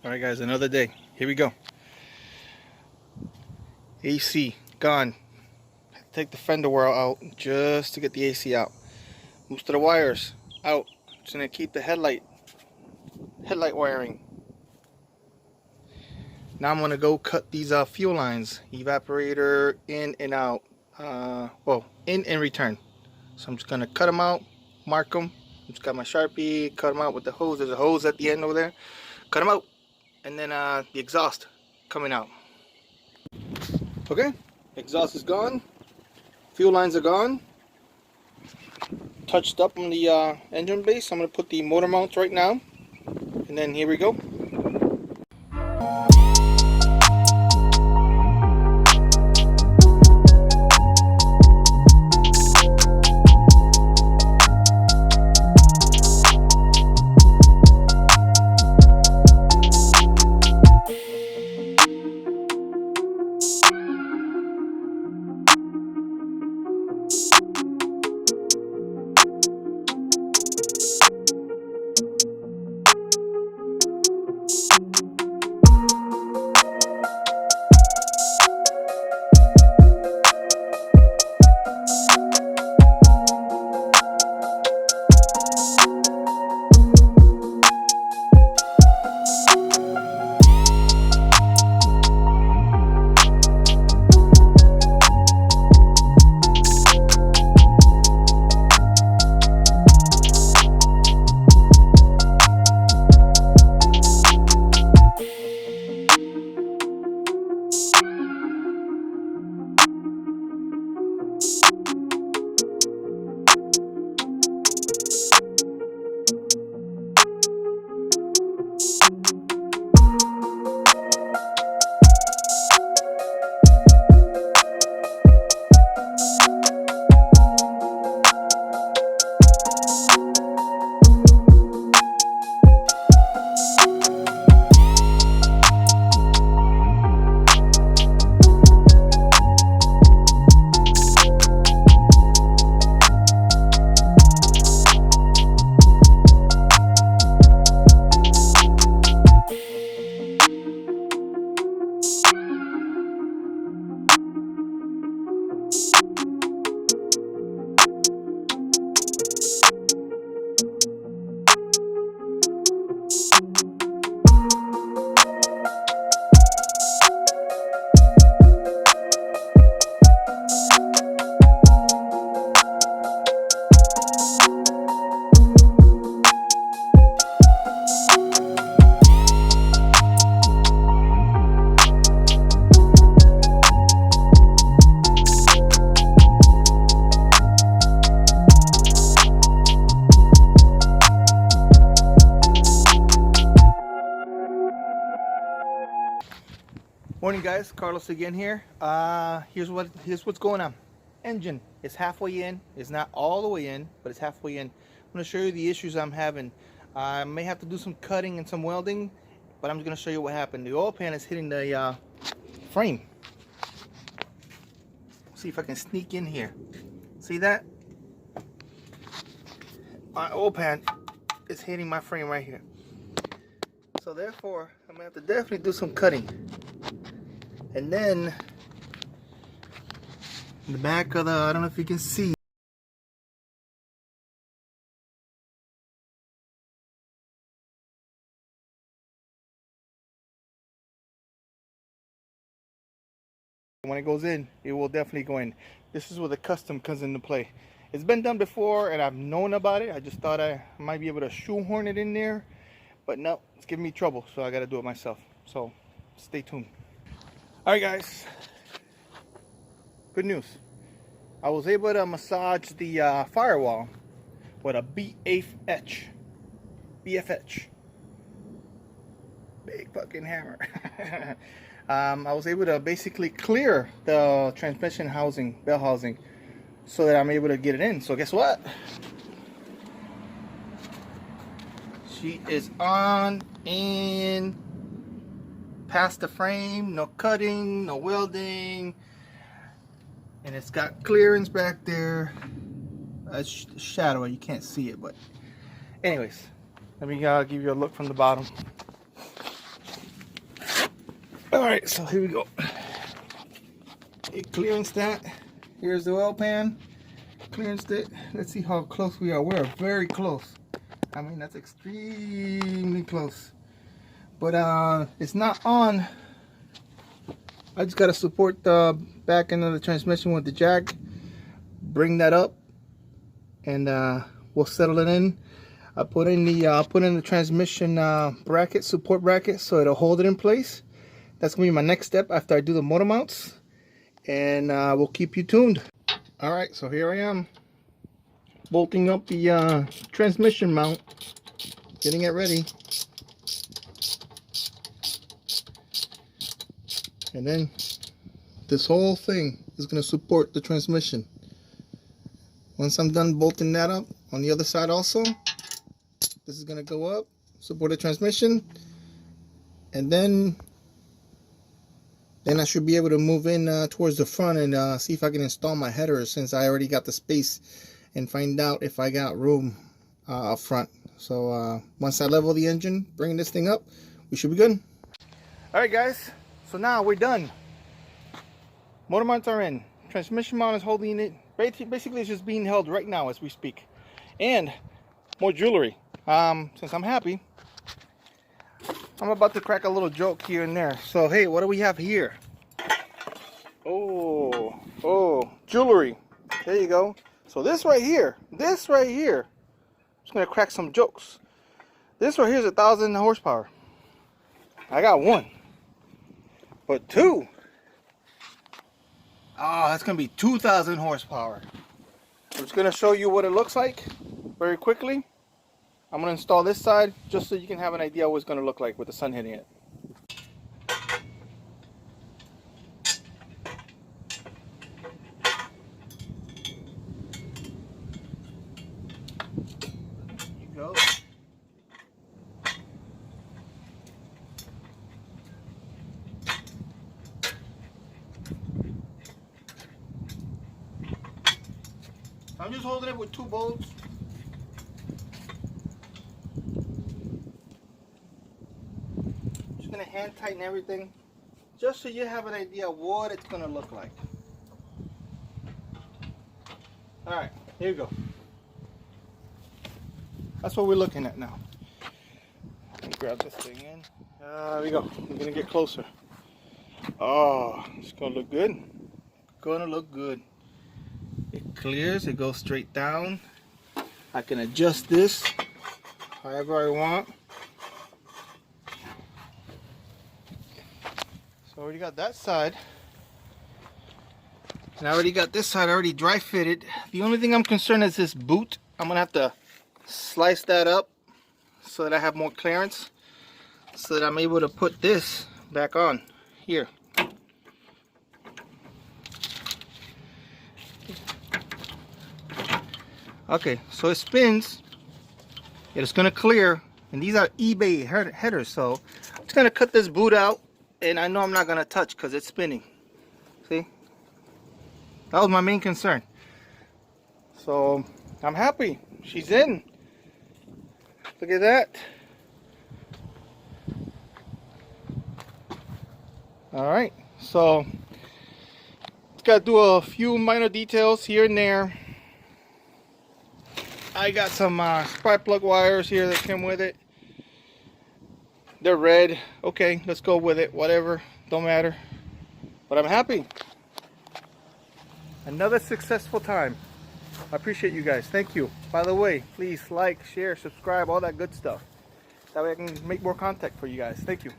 Alright guys, another day. Here we go. AC gone. Take the fender wire out just to get the AC out. Most of the wires out. Just gonna keep the headlight wiring. Now I'm gonna go cut these fuel lines. Evaporator in and out. Well, in and return. So I'm just gonna cut them out, mark them. I just got my Sharpie, cut them out with the hose. There's a hose at the end over there. Cut them out. And then the exhaust coming out. Okay, exhaust is gone. Fuel lines are gone. Touched up on the engine base. I'm going to put the motor mounts right now. And then here we go. Morning guys, Carlos again here. Here's what's going on. Engine is halfway in. It's not all the way in, but it's halfway in. I'm going to show you the issues I'm having. I may have to do some cutting and some welding, but I'm just going to show you what happened. The oil pan is hitting the frame. See if I can sneak in here. See that? My oil pan is hitting my frame right here. So therefore, I'm going to have to definitely do some cutting. And then in the back of the, I don't know if you can see, when it goes in, it will definitely go in. This is where the custom comes into play. It's been done before and I've known about it. I just thought I might be able to shoehorn it in there, but no, it's giving me trouble, so I got to do it myself. So stay tuned. Alright guys, good news. I was able to massage the firewall with a BFH. Big fucking hammer. I was able to basically clear the transmission housing, bell housing, so that I'm able to get it in. So guess what? She is on in. Past the frame, no cutting, no welding, and it's got clearance back there. It's shadowy, you can't see it, but anyways, let me give you a look from the bottom. Alright, so here we go. Clearance that. Here's the oil pan. Clearance it. Let's see how close we are. We're very close. I mean, that's extremely close. But it's not on. I just gotta support the back end of the transmission with the jack. Bring that up, and we'll settle it in. I put in the transmission bracket, support bracket, so it'll hold it in place. That's gonna be my next step after I do the motor mounts, and we'll keep you tuned. All right, so here I am, bolting up the transmission mount, getting it ready, and then this whole thing is gonna support the transmission. Once I'm done bolting that up on the other side also, this is going to go up, support the transmission, and then I should be able to move in towards the front and see if I can install my header, since I already got the space, and find out if I got room up front. So once I level the engine, bringing this thing up, we should be good. Alright guys, so now we're done. Motor mounts are in. Transmission mount is holding it. Basically it's just being held right now as we speak. And more jewelry. Since I'm happy, I'm about to crack a little joke here and there. So hey, what do we have here? Oh, jewelry. There you go. So this right here, I'm just gonna crack some jokes. This right here is 1,000 horsepower. I got one, but two. Oh, that's gonna be 2,000 horsepower. I'm just gonna show you what it looks like very quickly. I'm gonna install this side just so you can have an idea what it's gonna look like with the sun hitting it. There you go. I'm just holding it with 2 bolts. Just gonna hand tighten everything, just so you have an idea what it's gonna look like. All right, here you go. That's what we're looking at now. Let me grab this thing in. There we go. I'm gonna get closer. Oh, it's gonna look good. Gonna look good. It clears, it goes straight down. I can adjust this however I want. So I already got that side. And I already got this side already dry fitted. The only thing I'm concerned is this boot. I'm gonna have to slice that up so that I have more clearance, so that I'm able to put this back on here. Okay, so it spins, it's gonna clear, and these are eBay headers, so I'm just gonna cut this boot out, and I know I'm not gonna touch because it's spinning. See, that was my main concern. So I'm happy she's in. Look at that. All right, so just gotta do a few minor details here and there. I got some spark plug wires here that came with it. They're red. Okay, let's go with it. Whatever, don't matter. But I'm happy. Another successful time. I appreciate you guys. Thank you. By the way, please like, share, subscribe, all that good stuff. That way I can make more content for you guys. Thank you.